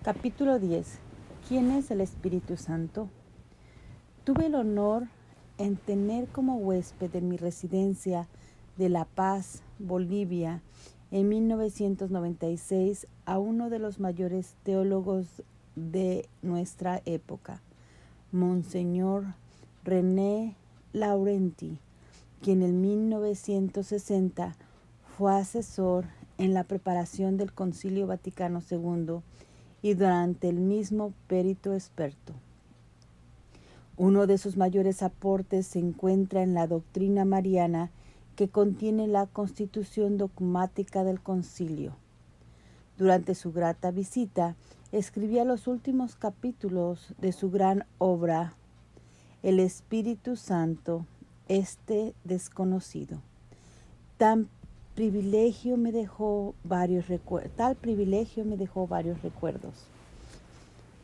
Capítulo 10. ¿Quién es el Espíritu Santo? Tuve el honor en tener como huésped en mi residencia de La Paz, Bolivia, en 1996 a uno de los mayores teólogos de nuestra época, Monseñor René Laurenti, quien en 1960 fue asesor en la preparación del Concilio Vaticano II y durante el mismo perito experto. Uno de sus mayores aportes se encuentra en la doctrina mariana que contiene la constitución dogmática del concilio. Durante su grata visita, escribía los últimos capítulos de su gran obra, El Espíritu Santo, este desconocido. Tal privilegio me dejó varios recuerdos.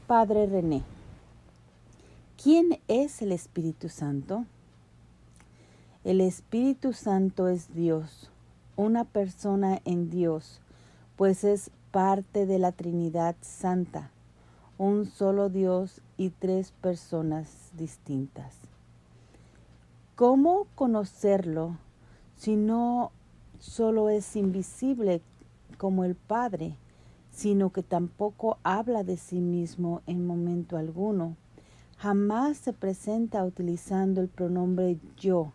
Padre René, ¿quién es el Espíritu Santo? El Espíritu Santo es Dios, una persona en Dios, pues es parte de la Trinidad Santa, un solo Dios y tres personas distintas. ¿Cómo conocerlo si no solo es invisible como el Padre, sino que tampoco habla de sí mismo en momento alguno? Jamás se presenta utilizando el pronombre yo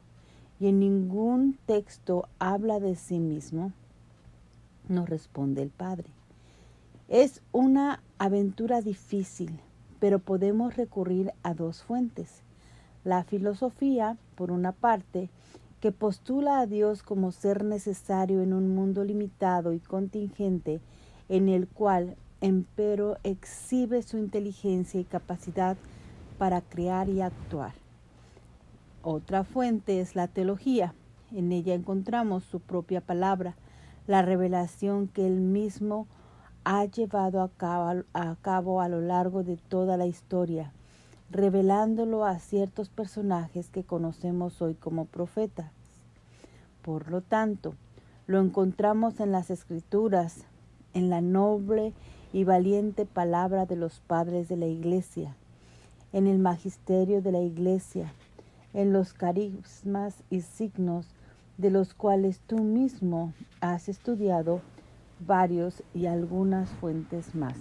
y en ningún texto habla de sí mismo. Nos responde el Padre. Es una aventura difícil, pero podemos recurrir a dos fuentes. La filosofía, por una parte, que postula a Dios como ser necesario en un mundo limitado y contingente, en el cual, empero, exhibe su inteligencia y capacidad para crear y actuar. Otra fuente es la teología. En ella encontramos su propia palabra, la revelación que él mismo ha llevado a cabo a lo largo de toda la historia, revelándolo a ciertos personajes que conocemos hoy como profetas. Por lo tanto, lo encontramos en las Escrituras, en la noble y valiente palabra de los padres de la Iglesia, en el magisterio de la Iglesia, en los carismas y signos de los cuales tú mismo has estudiado varios y algunas fuentes más.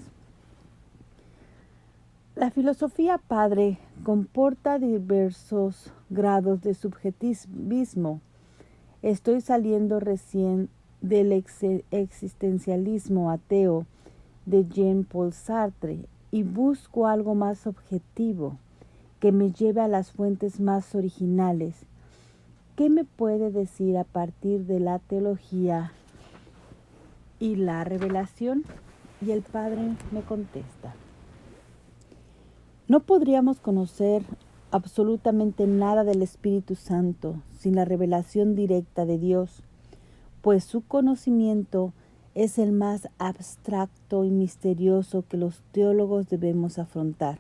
La filosofía, padre, comporta diversos grados de subjetivismo. Estoy saliendo recién del existencialismo ateo de Jean-Paul Sartre y busco algo más objetivo que me lleve a las fuentes más originales. ¿Qué me puede decir a partir de la teología y la revelación? Y el Padre me contesta. No podríamos conocer absolutamente nada del Espíritu Santo sin la revelación directa de Dios, pues su conocimiento es el más abstracto y misterioso que los teólogos debemos afrontar.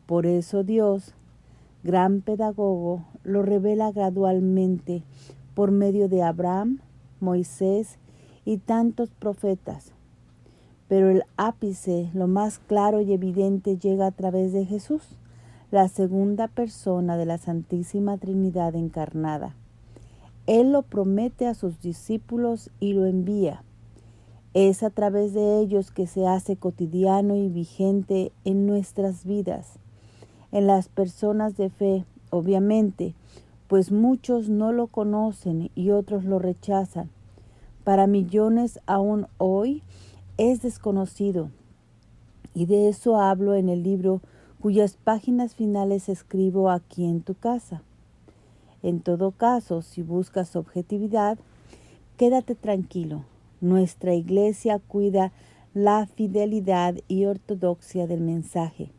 Por eso Dios, gran pedagogo, lo revela gradualmente por medio de Abraham, Moisés y tantos profetas. Pero el ápice, lo más claro y evidente, llega a través de Jesús, la segunda persona de la Santísima Trinidad encarnada. Él lo promete a sus discípulos y lo envía. Es a través de ellos que se hace cotidiano y vigente en nuestras vidas, en las personas de fe, obviamente, pues muchos no lo conocen y otros lo rechazan. Para millones aún hoy es desconocido, y de eso hablo en el libro cuyas páginas finales escribo aquí en tu casa. En todo caso, si buscas objetividad, quédate tranquilo. Nuestra Iglesia cuida la fidelidad y ortodoxia del mensaje.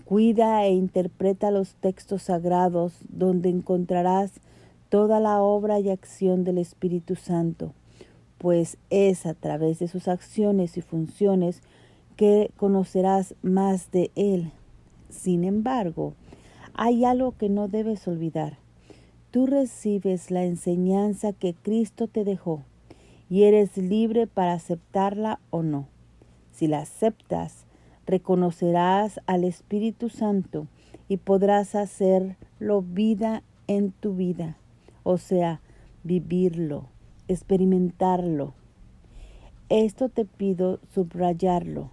Cuida e interpreta los textos sagrados donde encontrarás toda la obra y acción del Espíritu Santo, pues es a través de sus acciones y funciones que conocerás más de Él. Sin embargo, hay algo que no debes olvidar. Tú recibes la enseñanza que Cristo te dejó y eres libre para aceptarla o no. Si la aceptas, reconocerás al Espíritu Santo y podrás hacerlo vida en tu vida, o sea, vivirlo, experimentarlo. Esto te pido subrayarlo.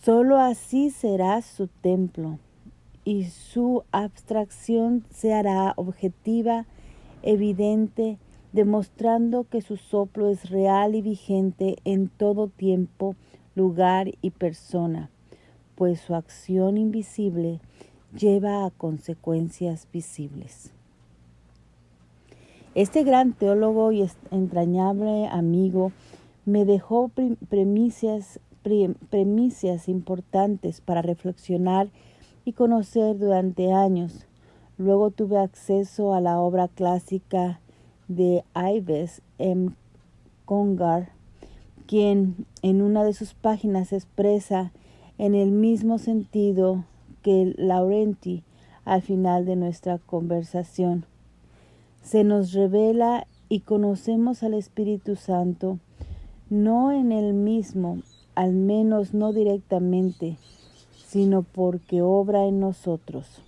Solo así serás su templo y su abstracción se hará objetiva, evidente, demostrando que su soplo es real y vigente en todo tiempo, lugar y persona, pues su acción invisible lleva a consecuencias visibles. Este gran teólogo y entrañable amigo me dejó premisas importantes para reflexionar y conocer durante años. Luego tuve acceso a la obra clásica de Ives M. Congar, quien en una de sus páginas expresa en el mismo sentido que Laurenti al final de nuestra conversación. Se nos revela y conocemos al Espíritu Santo, no en él mismo, al menos no directamente, sino porque obra en nosotros.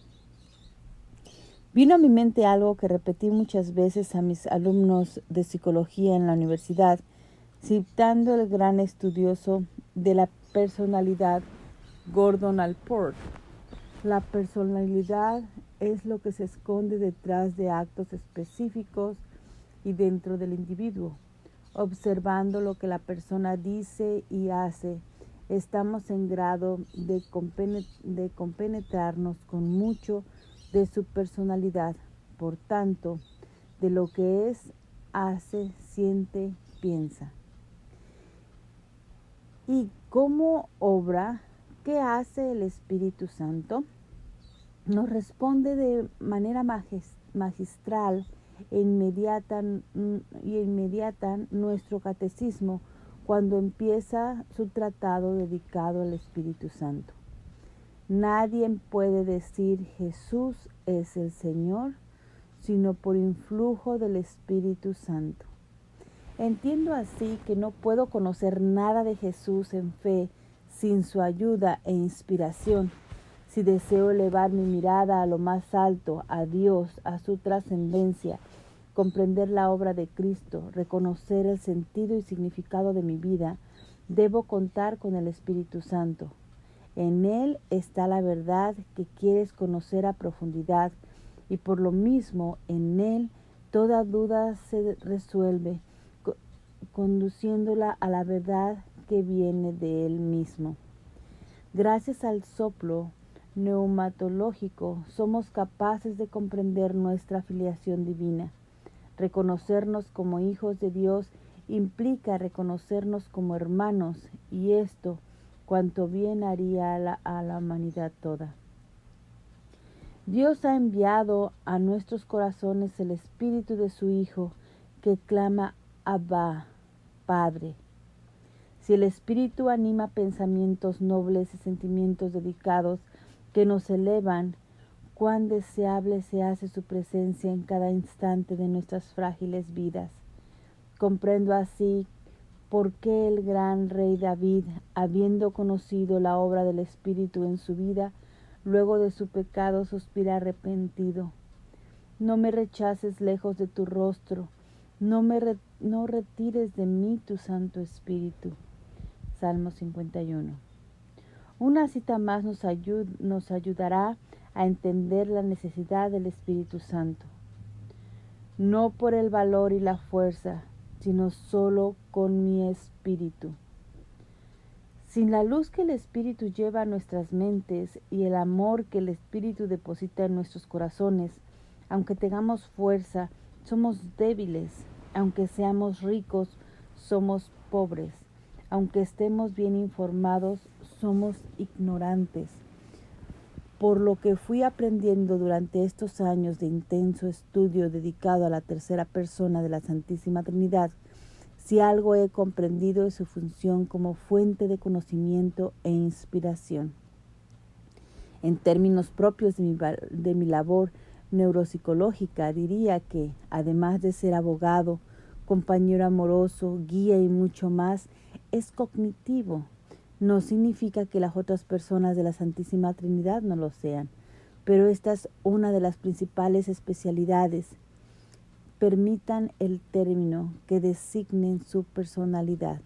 Vino a mi mente algo que repetí muchas veces a mis alumnos de psicología en la universidad, citando el gran estudioso de la personalidad, Gordon Allport. La personalidad es lo que se esconde detrás de actos específicos y dentro del individuo. Observando lo que la persona dice y hace, estamos en grado de compenetrarnos con mucho de su personalidad, por tanto, de lo que es, hace, siente, piensa. ¿Y cómo obra? ¿Qué hace el Espíritu Santo? Nos responde de manera magistral e inmediata nuestro catecismo cuando empieza su tratado dedicado al Espíritu Santo. Nadie puede decir Jesús es el Señor, sino por influjo del Espíritu Santo. Entiendo así que no puedo conocer nada de Jesús en fe sin su ayuda e inspiración. Si deseo elevar mi mirada a lo más alto, a Dios, a su trascendencia, comprender la obra de Cristo, reconocer el sentido y significado de mi vida, debo contar con el Espíritu Santo. En Él está la verdad que quieres conocer a profundidad y por lo mismo en Él toda duda se resuelve, conduciéndola a la verdad que viene de Él mismo. Gracias al soplo neumatológico somos capaces de comprender nuestra filiación divina. Reconocernos como hijos de Dios implica reconocernos como hermanos y esto cuanto bien haría a la humanidad toda. Dios ha enviado a nuestros corazones el Espíritu de su Hijo que clama Abba, Padre. Si el Espíritu anima pensamientos nobles y sentimientos dedicados que nos elevan, cuán deseable se hace su presencia en cada instante de nuestras frágiles vidas. Comprendo así por qué el gran rey David, habiendo conocido la obra del Espíritu en su vida, luego de su pecado suspira arrepentido. No me rechaces lejos de tu rostro, no retires de mí tu Santo Espíritu. Salmo 51. Una cita más nos ayudará a entender la necesidad del Espíritu Santo. No por el valor y la fuerza, sino solo con mi espíritu. Sin la luz que el Espíritu lleva a nuestras mentes y el amor que el Espíritu deposita en nuestros corazones, aunque tengamos fuerza, somos débiles. Aunque seamos ricos, somos pobres. Aunque estemos bien informados, somos ignorantes. Por lo que fui aprendiendo durante estos años de intenso estudio dedicado a la tercera persona de la Santísima Trinidad, si algo he comprendido es su función como fuente de conocimiento e inspiración. En términos propios de mi labor neuropsicológica, diría que, además de ser abogado, compañero amoroso, guía y mucho más, es cognitivo. No significa que las otras personas de la Santísima Trinidad no lo sean, pero esta es una de las principales especialidades. Permitan el término que designen su personalidad.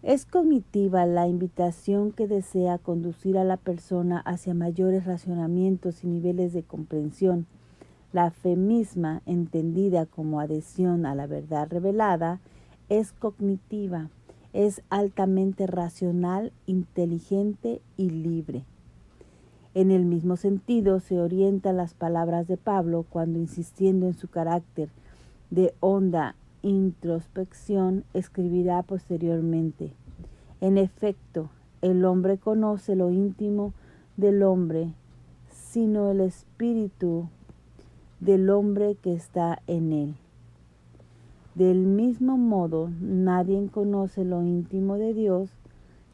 Es cognitiva la invitación que desea conducir a la persona hacia mayores racionamientos y niveles de comprensión. La fe misma, entendida como adhesión a la verdad revelada, es cognitiva, es altamente racional, inteligente y libre. En el mismo sentido se orientan las palabras de Pablo cuando, insistiendo en su carácter de honda introspección, escribirá posteriormente: en efecto, el hombre conoce lo íntimo del hombre, sino el espíritu del hombre que está en él. Del mismo modo, nadie conoce lo íntimo de Dios,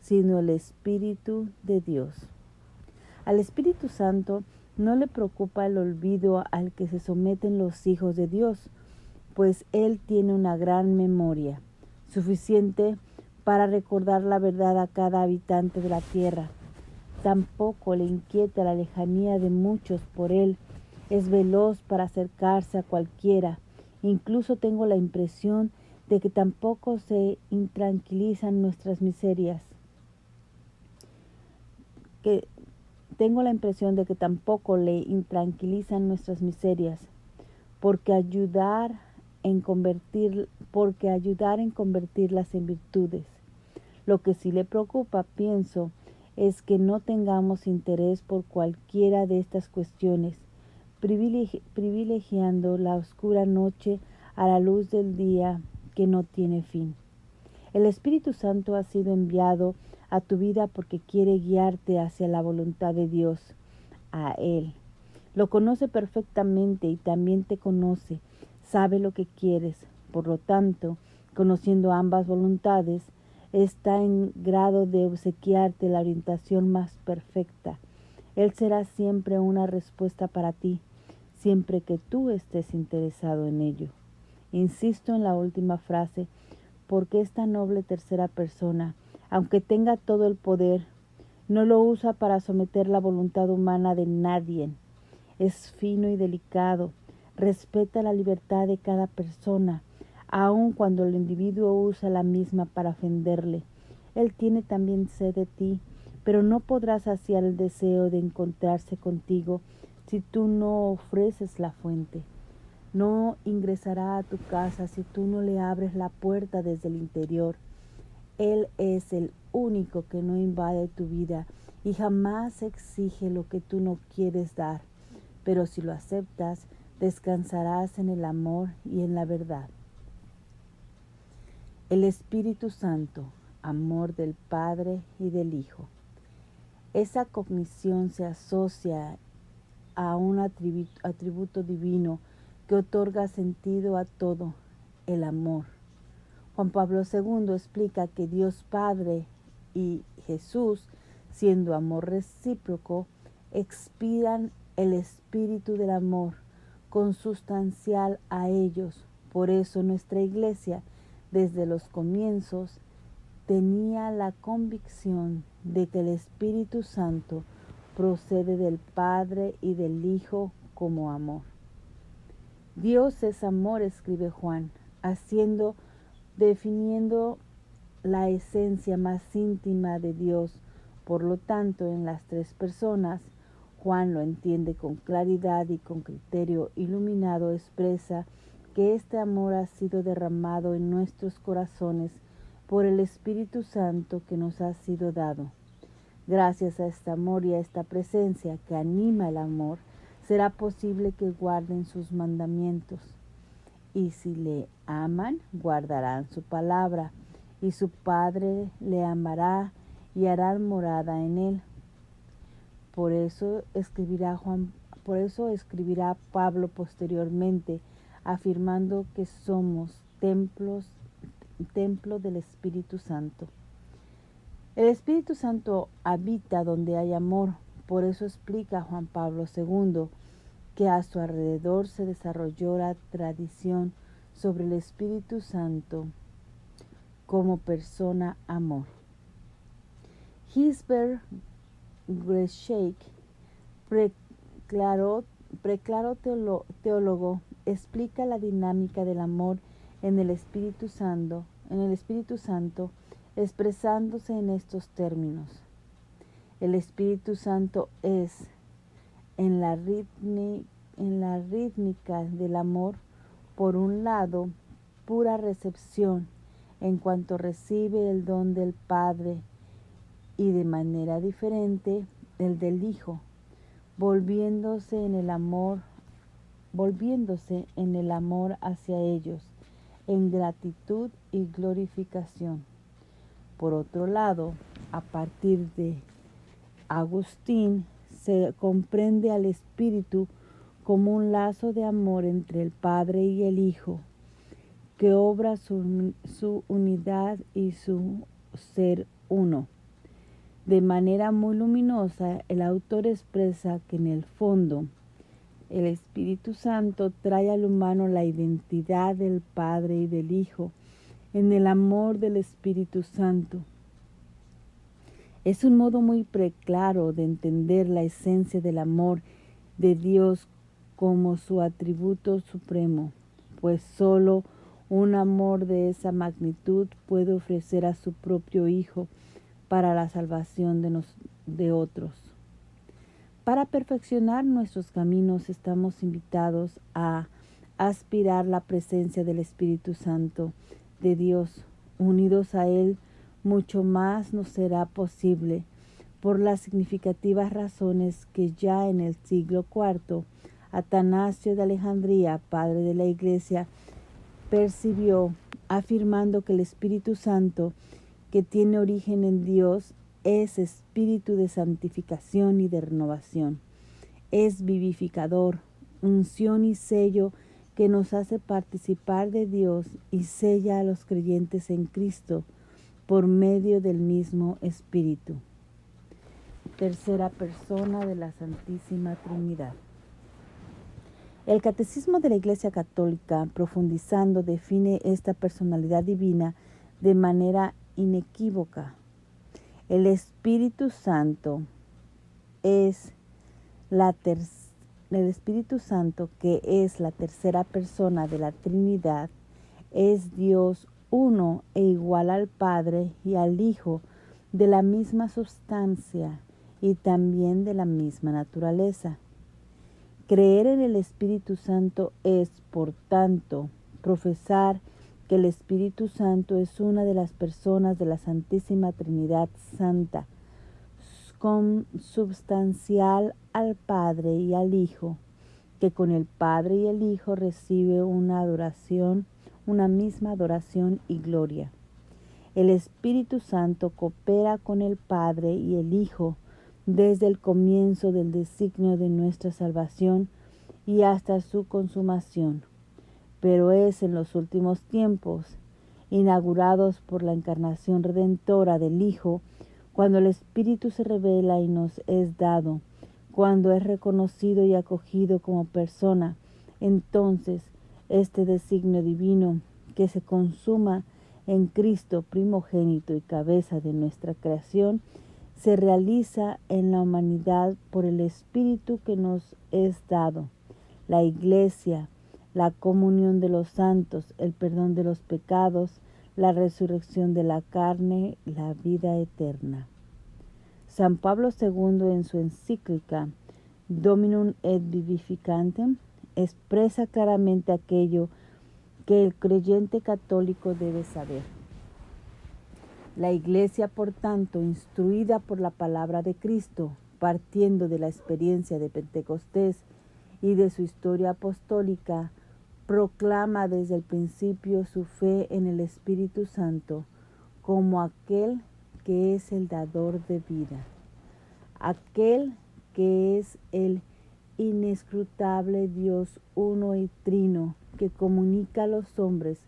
sino el Espíritu de Dios. Al Espíritu Santo no le preocupa el olvido al que se someten los hijos de Dios, pues Él tiene una gran memoria, suficiente para recordar la verdad a cada habitante de la tierra. Tampoco le inquieta la lejanía de muchos por Él. Es veloz para acercarse a cualquiera. Incluso tengo la impresión de que tampoco se intranquilizan nuestras miserias. Tengo la impresión de que tampoco le intranquilizan nuestras miserias, porque ayudar en convertirlas en virtudes. Lo que sí le preocupa, pienso, es que no tengamos interés por cualquiera de estas cuestiones, privilegiando la oscura noche a la luz del día que no tiene fin. El Espíritu Santo ha sido enviado a tu vida porque quiere guiarte hacia la voluntad de Dios, a Él. Lo conoce perfectamente y también te conoce, sabe lo que quieres. Por lo tanto, conociendo ambas voluntades, está en grado de obsequiarte la orientación más perfecta. Él será siempre una respuesta para ti, siempre que tú estés interesado en ello. Insisto en la última frase, porque esta noble tercera persona, aunque tenga todo el poder, no lo usa para someter la voluntad humana de nadie. Es fino y delicado, respeta la libertad de cada persona, aun cuando el individuo usa la misma para ofenderle. Él tiene también sed de ti, pero no podrá saciar el deseo de encontrarse contigo si tú no ofreces la fuente. No ingresará a tu casa si tú no le abres la puerta desde el interior. Él es el único que no invade tu vida y jamás exige lo que tú no quieres dar. Pero si lo aceptas, descansarás en el amor y en la verdad. El Espíritu Santo, amor del Padre y del Hijo. Esa cognición se asocia a un atributo divino que otorga sentido a todo, el amor. Juan Pablo II explica que Dios Padre y Jesús, siendo amor recíproco, expiran el espíritu del amor consustancial a ellos. Por eso nuestra Iglesia, desde los comienzos, tenía la convicción de que el Espíritu Santo procede del Padre y del Hijo como amor. Dios es amor, escribe Juan, definiendo la esencia más íntima de Dios. Por lo tanto, en las tres personas, Juan lo entiende con claridad y con criterio iluminado, expresa que este amor ha sido derramado en nuestros corazones por el Espíritu Santo que nos ha sido dado. Gracias a este amor y a esta presencia que anima el amor, será posible que guarden sus mandamientos. Y si le aman, guardarán su palabra, y su Padre le amará y hará morada en él. Por eso escribirá Pablo posteriormente, afirmando que somos templo del Espíritu Santo. El Espíritu Santo habita donde hay amor. Por eso explica Juan Pablo II que a su alrededor se desarrolló la tradición sobre el Espíritu Santo. como persona amor. Gisbert Greshake, preclaro teólogo, explica la dinámica del amor en el Espíritu Santo, expresándose en estos términos. El Espíritu Santo es, en la rítmica del amor, por un lado, pura recepción, en cuanto recibe el don del Padre, y de manera diferente el del Hijo, volviéndose en el amor hacia ellos, en gratitud y glorificación. Por otro lado, a partir de Agustín, se comprende al Espíritu como un lazo de amor entre el Padre y el Hijo, que obra su unidad y su ser uno. De manera muy luminosa, el autor expresa que en el fondo el Espíritu Santo trae al humano la identidad del Padre y del Hijo en el amor del Espíritu Santo. Es un modo muy preclaro de entender la esencia del amor de Dios como su atributo supremo, pues solo un amor de esa magnitud puede ofrecer a su propio Hijo para la salvación de otros. Para perfeccionar nuestros caminos estamos invitados a aspirar la presencia del Espíritu Santo de Dios. Unidos a Él, mucho más nos será posible por las significativas razones que ya en el siglo IV, Atanasio de Alejandría, padre de la Iglesia, percibió, afirmando que el Espíritu Santo, que tiene origen en Dios, es espíritu de santificación y de renovación. Es vivificador, unción y sello que nos hace participar de Dios y sella a los creyentes en Cristo por medio del mismo Espíritu. Tercera persona de la Santísima Trinidad. El Catecismo de la Iglesia Católica, profundizando, define esta personalidad divina de manera inequívoca. El Espíritu Santo es el Espíritu Santo, que es la tercera persona de la Trinidad, es Dios uno e igual al Padre y al Hijo, de la misma sustancia y también de la misma naturaleza. Creer en el Espíritu Santo es, por tanto, profesar que el Espíritu Santo es una de las personas de la Santísima Trinidad Santa, consubstancial al Padre y al Hijo, que con el Padre y el Hijo recibe una misma adoración y gloria. El Espíritu Santo coopera con el Padre y el Hijo desde el comienzo del designio de nuestra salvación y hasta su consumación, pero es en los últimos tiempos, inaugurados por la encarnación redentora del Hijo, cuando el Espíritu se revela y nos es dado, cuando es reconocido y acogido como persona, entonces este designio divino que se consuma en Cristo, primogénito y cabeza de nuestra creación, se realiza en la humanidad por el Espíritu que nos es dado, la Iglesia, la comunión de los santos, el perdón de los pecados, la resurrección de la carne, la vida eterna. San Pablo II, en su encíclica Dominum et Vivificantem, expresa claramente aquello que el creyente católico debe saber. La Iglesia, por tanto, instruida por la palabra de Cristo, partiendo de la experiencia de Pentecostés y de su historia apostólica, proclama desde el principio su fe en el Espíritu Santo como aquel que es el dador de vida, aquel que es el inescrutable Dios uno y trino que comunica a los hombres,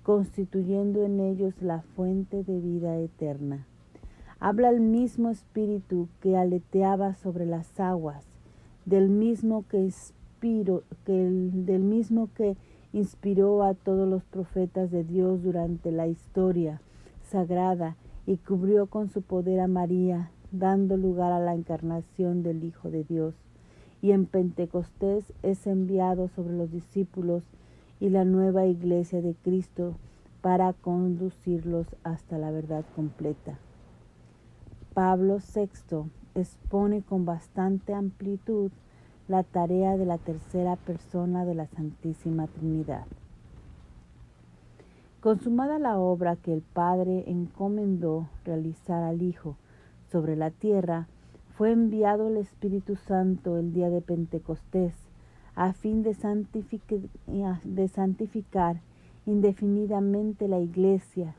constituyendo en ellos la fuente de vida eterna. Habla el mismo Espíritu que aleteaba sobre las aguas, del mismo que inspiró a todos los profetas de Dios durante la historia, sagrada y cubrió con su poder a María, dando lugar a la encarnación del Hijo de Dios. Y en Pentecostés es enviado sobre los discípulos y la nueva iglesia de Cristo para conducirlos hasta la verdad completa. Pablo VI expone con bastante amplitud la tarea de la tercera persona de la Santísima Trinidad. Consumada la obra que el Padre encomendó realizar al Hijo sobre la tierra, fue enviado el Espíritu Santo el día de Pentecostés, a fin de santificar indefinidamente la Iglesia,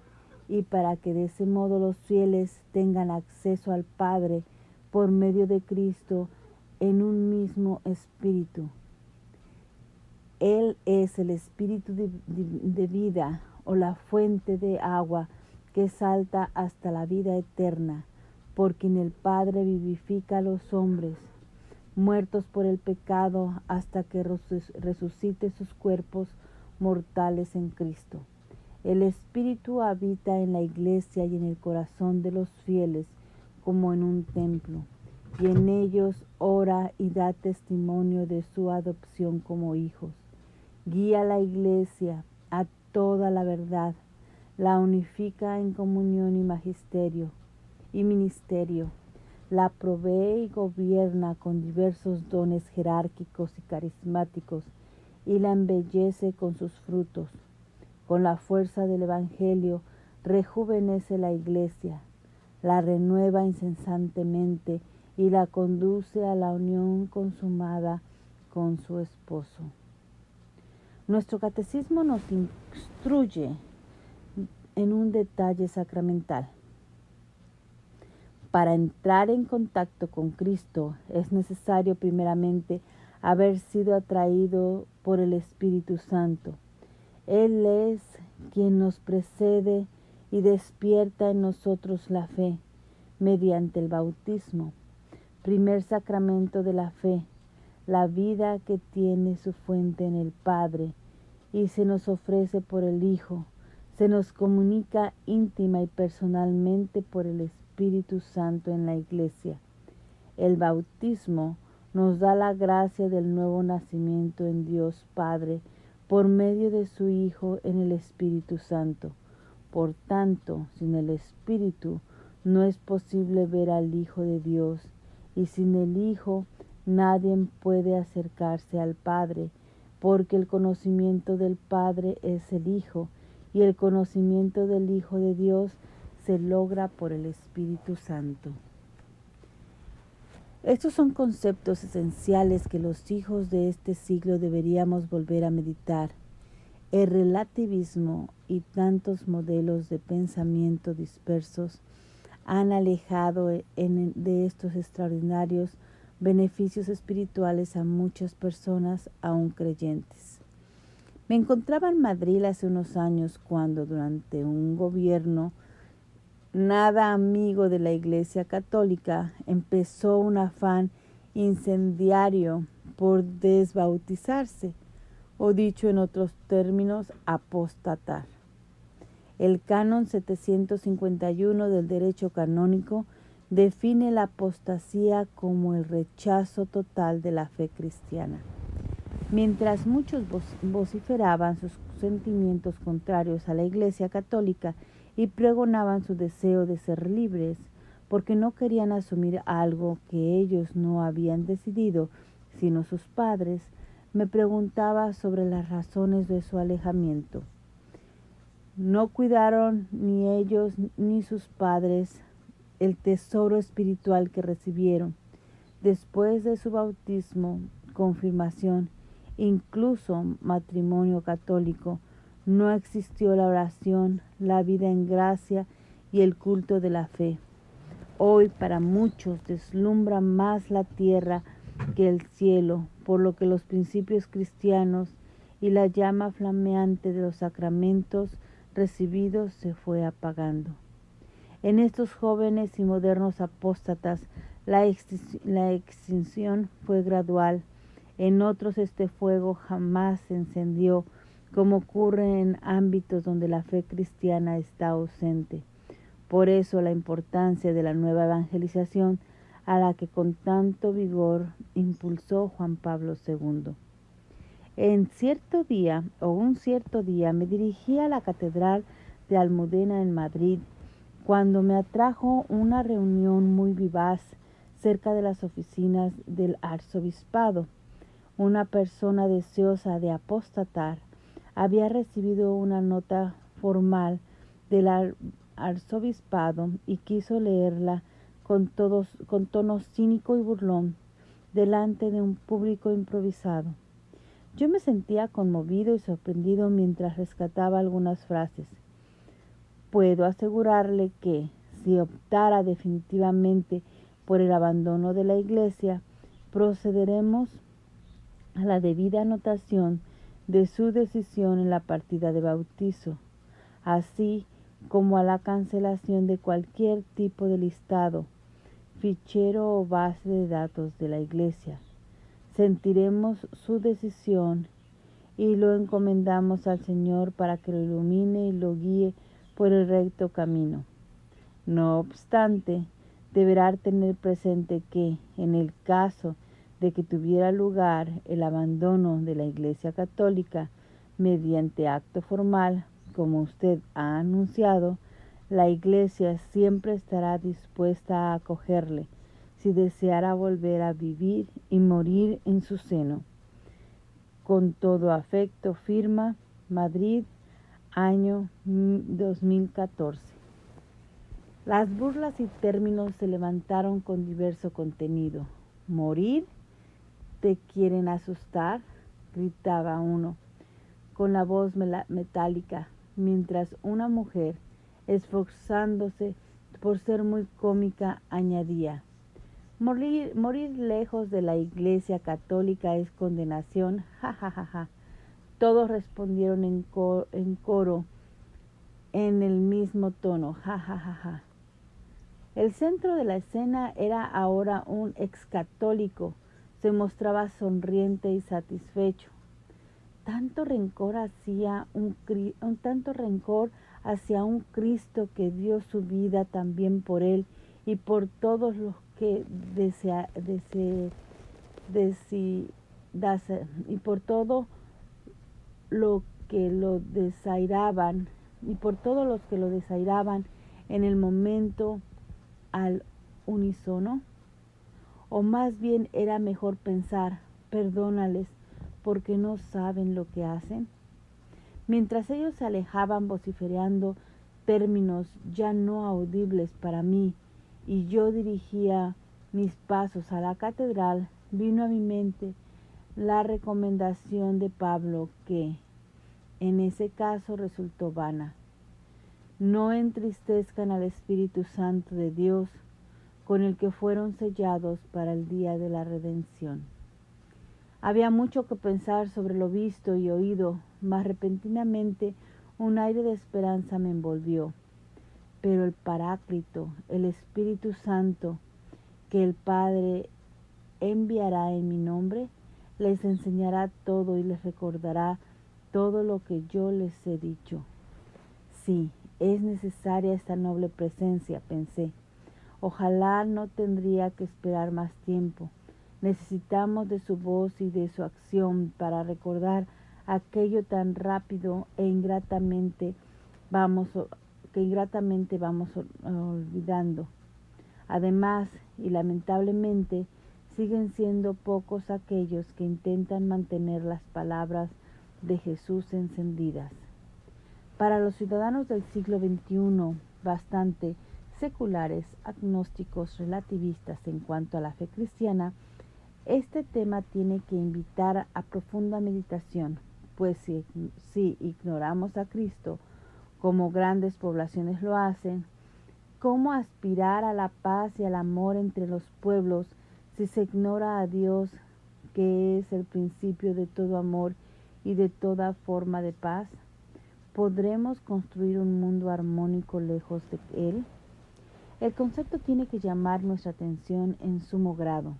y para que de ese modo los fieles tengan acceso al Padre por medio de Cristo en un mismo Espíritu. Él es el Espíritu de vida, o la fuente de agua que salta hasta la vida eterna, por quien el Padre vivifica a los hombres, muertos por el pecado, hasta que resucite sus cuerpos mortales en Cristo. El Espíritu habita en la Iglesia y en el corazón de los fieles como en un templo, y en ellos ora y da testimonio de su adopción como hijos. Guía a la Iglesia a toda la verdad, la unifica en comunión y magisterio y ministerio, la provee y gobierna con diversos dones jerárquicos y carismáticos, y la embellece con sus frutos. Con la fuerza del Evangelio rejuvenece la Iglesia, la renueva incesantemente y la conduce a la unión consumada con su esposo. Nuestro catecismo nos instruye en un detalle sacramental. Para entrar en contacto con Cristo es necesario primeramente haber sido atraído por el Espíritu Santo. Él es quien nos precede y despierta en nosotros la fe mediante el bautismo, primer sacramento de la fe, la vida que tiene su fuente en el Padre y se nos ofrece por el Hijo, se nos comunica íntima y personalmente por el Espíritu Santo en la Iglesia. El bautismo nos da la gracia del nuevo nacimiento en Dios Padre por medio de su Hijo en el Espíritu Santo. Por tanto, sin el Espíritu no es posible ver al Hijo de Dios, y sin el Hijo nadie puede acercarse al Padre, porque el conocimiento del Padre es el Hijo, y el conocimiento del Hijo de Dios se logra por el Espíritu Santo. Estos son conceptos esenciales que los hijos de este siglo deberíamos volver a meditar. El relativismo y tantos modelos de pensamiento dispersos han alejado de estos extraordinarios beneficios espirituales a muchas personas aún creyentes. Me encontraba en Madrid hace unos años cuando, durante un gobierno nada amigo de la Iglesia Católica, empezó un afán incendiario por desbautizarse, o dicho en otros términos, apostatar. El canon 751 del derecho canónico define la apostasía como el rechazo total de la fe cristiana. Mientras muchos vociferaban sus sentimientos contrarios a la Iglesia Católica y pregonaban su deseo de ser libres, porque no querían asumir algo que ellos no habían decidido, sino sus padres, me preguntaba sobre las razones de su alejamiento. No cuidaron ni ellos ni sus padres el tesoro espiritual que recibieron. Después de su bautismo, confirmación, incluso matrimonio católico, no existió la oración, la vida en gracia y el culto de la fe. Hoy para muchos deslumbra más la tierra que el cielo, por lo que los principios cristianos y la llama flameante de los sacramentos recibidos se fue apagando. En estos jóvenes y modernos apóstatas la extinción fue gradual. En otros este fuego jamás se encendió, como ocurre en ámbitos donde la fe cristiana está ausente. Por eso la importancia de la nueva evangelización a la que con tanto vigor impulsó Juan Pablo II. Un cierto día me dirigí a la Catedral de Almudena en Madrid, cuando me atrajo una reunión muy vivaz cerca de las oficinas del arzobispado. Una persona deseosa de apostatar había recibido una nota formal del arzobispado y quiso leerla con tono cínico y burlón delante de un público improvisado. Yo me sentía conmovido y sorprendido mientras rescataba algunas frases. Puedo asegurarle que, si optara definitivamente por el abandono de la Iglesia, procederemos a la debida anotación de su decisión en la partida de bautizo, así como a la cancelación de cualquier tipo de listado, fichero o base de datos de la Iglesia. Sentiremos su decisión y lo encomendamos al Señor para que lo ilumine y lo guíe por el recto camino. No obstante, deberá tener presente que, en el caso de que tuviera lugar el abandono de la Iglesia Católica mediante acto formal, como usted ha anunciado, la Iglesia siempre estará dispuesta a acogerle si deseara volver a vivir y morir en su seno. Con todo afecto, firma, Madrid, año 2014. Las burlas y términos se levantaron con diverso contenido. ¿Morir? ¿Te quieren asustar?, gritaba uno con la voz metálica, mientras una mujer, esforzándose por ser muy cómica, añadía: morir lejos de la Iglesia Católica es condenación, ja, ja, ja, ja. Todos respondieron en coro en el mismo tono, ja, ja, ja, ja. El centro de la escena era ahora un excatólico. Se mostraba sonriente y satisfecho. Tanto rencor hacia un Cristo que dio su vida también por él y por todos los que y por todo lo que lo desairaban y por todos los que lo desairaban en el momento al unísono. O más bien era mejor pensar: perdónales porque no saben lo que hacen. Mientras ellos se alejaban vociferando términos ya no audibles para mí y yo dirigía mis pasos a la catedral, vino a mi mente la recomendación de Pablo que, en ese caso, resultó vana. No entristezcan al Espíritu Santo de Dios, con el que fueron sellados para el día de la redención. Había mucho que pensar sobre lo visto y oído, mas repentinamente un aire de esperanza me envolvió. Pero el Paráclito, el Espíritu Santo, que el Padre enviará en mi nombre, les enseñará todo y les recordará todo lo que yo les he dicho. Sí, es necesaria esta noble presencia, pensé. Ojalá no tendría que esperar más tiempo. Necesitamos de su voz y de su acción para recordar aquello tan rápido e ingratamente vamos olvidando. Además, y lamentablemente, siguen siendo pocos aquellos que intentan mantener las palabras de Jesús encendidas. Para los ciudadanos del siglo XXI, bastante seculares, agnósticos, relativistas en cuanto a la fe cristiana, este tema tiene que invitar a profunda meditación, pues si ignoramos a Cristo, como grandes poblaciones lo hacen, ¿cómo aspirar a la paz y al amor entre los pueblos si se ignora a Dios, que es el principio de todo amor y de toda forma de paz? ¿Podremos construir un mundo armónico lejos de Él? El concepto tiene que llamar nuestra atención en sumo grado.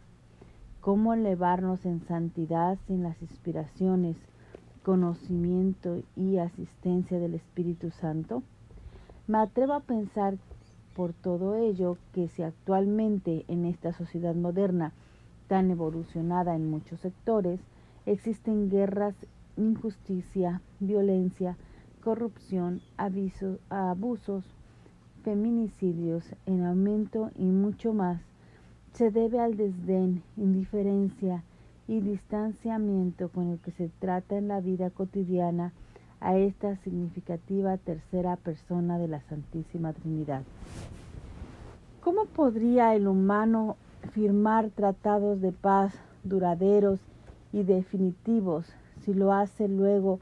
¿Cómo elevarnos en santidad sin las inspiraciones, conocimiento y asistencia del Espíritu Santo? Me atrevo a pensar por todo ello que si actualmente en esta sociedad moderna tan evolucionada en muchos sectores, existen guerras, injusticia, violencia, corrupción, abusos, feminicidios en aumento y mucho más, se debe al desdén, indiferencia y distanciamiento con el que se trata en la vida cotidiana a esta significativa tercera persona de la Santísima Trinidad. ¿Cómo podría el humano firmar tratados de paz duraderos y definitivos si lo hace luego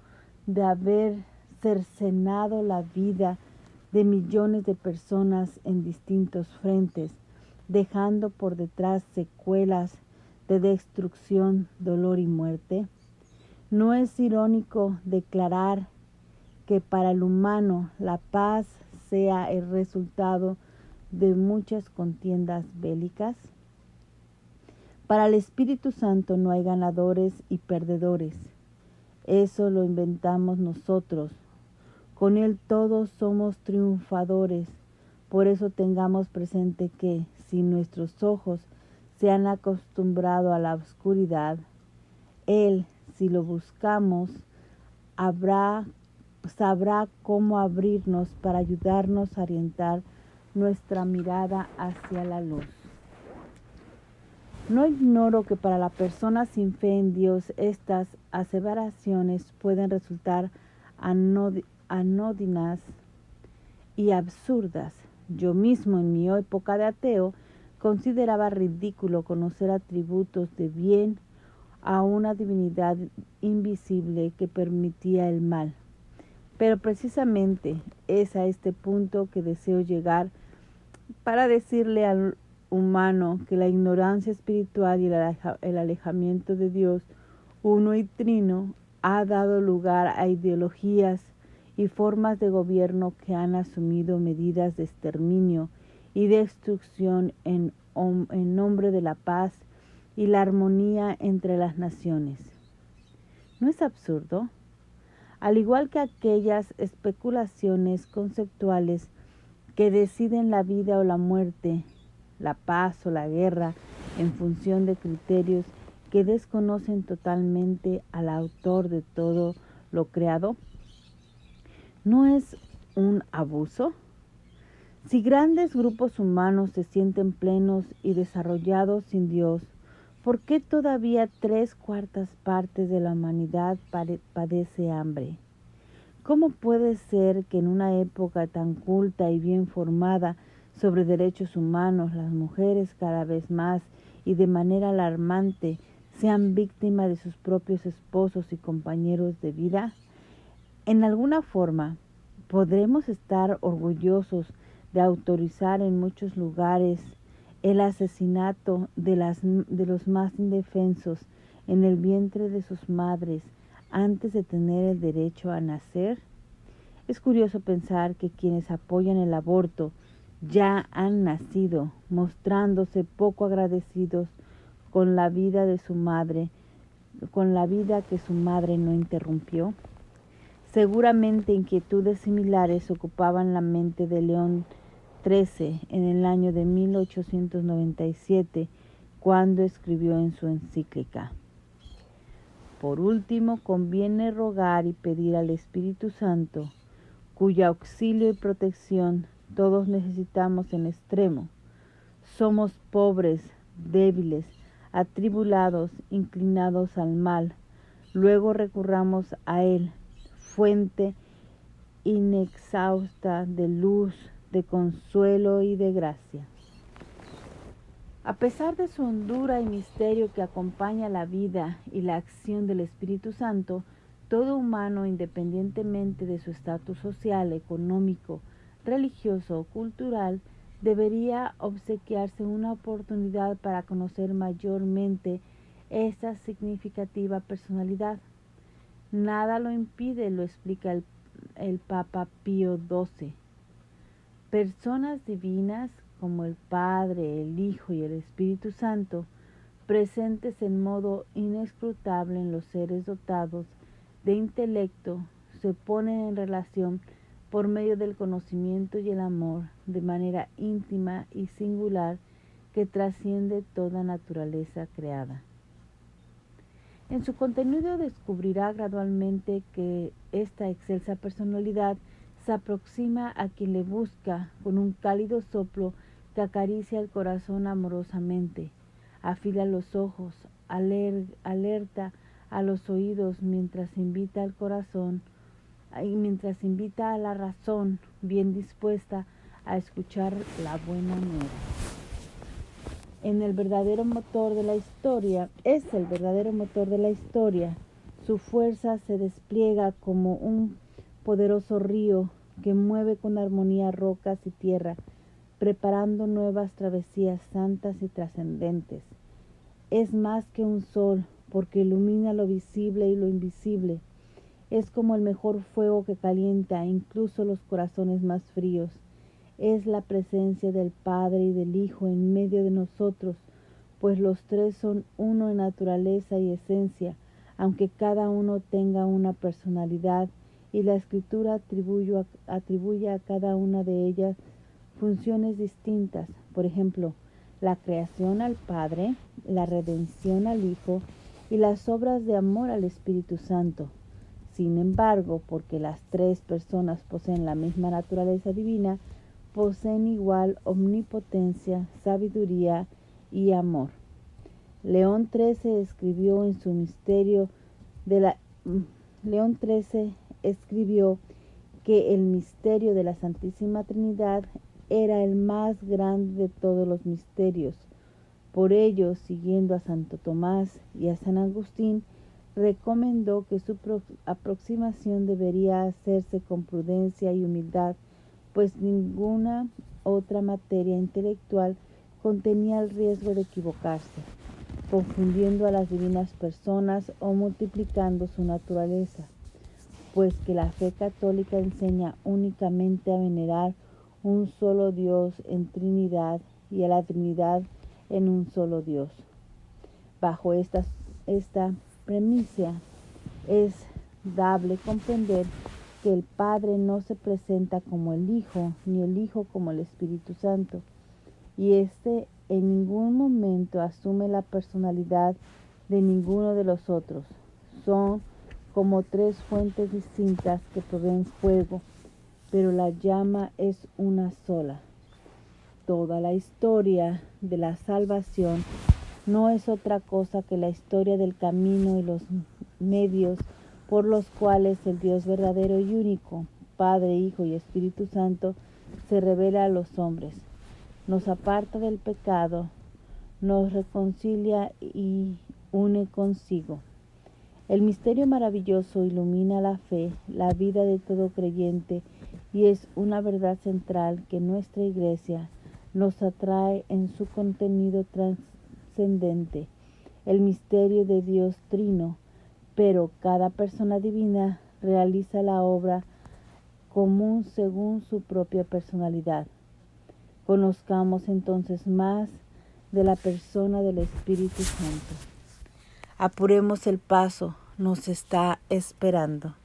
de haber cercenado la vida de millones de personas en distintos frentes, dejando por detrás secuelas de destrucción, dolor y muerte? ¿No es irónico declarar que para el humano la paz sea el resultado de muchas contiendas bélicas? Para el Espíritu Santo no hay ganadores y perdedores. Eso lo inventamos nosotros. Con Él todos somos triunfadores. Por eso tengamos presente que, si nuestros ojos se han acostumbrado a la oscuridad, Él, si lo buscamos, sabrá cómo abrirnos para ayudarnos a orientar nuestra mirada hacia la luz. No ignoro que para la persona sin fe en Dios estas aseveraciones pueden resultar anodinas y absurdas. Yo mismo en mi época de ateo consideraba ridículo conocer atributos de bien a una divinidad invisible que permitía el mal. Pero precisamente es a este punto que deseo llegar para decirle al humano que la ignorancia espiritual y el alejamiento de Dios uno y trino ha dado lugar a ideologías y formas de gobierno que han asumido medidas de exterminio y destrucción en nombre de la paz y la armonía entre las naciones. ¿No es absurdo? Al igual que aquellas especulaciones conceptuales que deciden la vida o la muerte, la paz o la guerra, en función de criterios que desconocen totalmente al autor de todo lo creado, ¿no es un abuso? Si grandes grupos humanos se sienten plenos y desarrollados sin Dios, ¿por qué todavía 3/4 partes de la humanidad padece hambre? ¿Cómo puede ser que en una época tan culta y bien formada sobre derechos humanos, las mujeres cada vez más y de manera alarmante sean víctimas de sus propios esposos y compañeros de vida? En alguna forma, podremos estar orgullosos de autorizar en muchos lugares el asesinato de los más indefensos en el vientre de sus madres antes de tener el derecho a nacer. Es curioso pensar que quienes apoyan el aborto ya han nacido, mostrándose poco agradecidos con la vida de su madre, con la vida que su madre no interrumpió. Seguramente inquietudes similares ocupaban la mente de León XIII en el año de 1897, cuando escribió en su encíclica: por último, conviene rogar y pedir al Espíritu Santo, cuyo auxilio y protección todos necesitamos en extremo. Somos pobres, débiles, atribulados, inclinados al mal. Luego recurramos a Él, fuente inexhausta de luz, de consuelo y de gracia. A pesar de su hondura y misterio que acompaña la vida y la acción del Espíritu Santo, todo humano, independientemente de su estatus social, económico, religioso o cultural, debería obsequiarse una oportunidad para conocer mayormente esta significativa personalidad. Nada lo impide, lo explica el Papa Pío XII. Personas divinas como el Padre, el Hijo y el Espíritu Santo, presentes en modo inescrutable en los seres dotados de intelecto, se ponen en relación por medio del conocimiento y el amor, de manera íntima y singular que trasciende toda naturaleza creada. En su contenido descubrirá gradualmente que esta excelsa personalidad se aproxima a quien le busca con un cálido soplo que acaricia el corazón amorosamente, afila los ojos, alerta a los oídos mientras invita al corazón y mientras invita a la razón bien dispuesta a escuchar la buena nueva. Es el verdadero motor de la historia. Su fuerza se despliega como un poderoso río que mueve con armonía rocas y tierra, preparando nuevas travesías santas y trascendentes. Es más que un sol, porque ilumina lo visible y lo invisible. Es como el mejor fuego que calienta incluso los corazones más fríos. Es la presencia del Padre y del Hijo en medio de nosotros, pues los tres son uno en naturaleza y esencia, aunque cada uno tenga una personalidad, y la Escritura atribuye a cada una de ellas funciones distintas. Por ejemplo, la creación al Padre, la redención al Hijo y las obras de amor al Espíritu Santo. Sin embargo, porque las tres personas poseen la misma naturaleza divina, poseen igual omnipotencia, sabiduría y amor. León XIII escribió en su misterio que el misterio de la Santísima Trinidad era el más grande de todos los misterios. Por ello, siguiendo a Santo Tomás y a San Agustín, recomendó que su aproximación debería hacerse con prudencia y humildad, pues ninguna otra materia intelectual contenía el riesgo de equivocarse, confundiendo a las divinas personas o multiplicando su naturaleza, pues que la fe católica enseña únicamente a venerar un solo Dios en Trinidad y a la Trinidad en un solo Dios. Bajo esta premisa es dable comprender que el Padre no se presenta como el Hijo, ni el Hijo como el Espíritu Santo, y éste en ningún momento asume la personalidad de ninguno de los otros. Son como tres fuentes distintas que proveen fuego, pero la llama es una sola. Toda la historia de la salvación no es otra cosa que la historia del camino y los medios por los cuales el Dios verdadero y único, Padre, Hijo y Espíritu Santo, se revela a los hombres, nos aparta del pecado, nos reconcilia y une consigo. El misterio maravilloso ilumina la fe, la vida de todo creyente, y es una verdad central que nuestra Iglesia nos atrae en su contenido trascendente, el misterio de Dios Trino, pero cada persona divina realiza la obra común según su propia personalidad. Conozcamos entonces más de la persona del Espíritu Santo. Apuremos el paso, nos está esperando.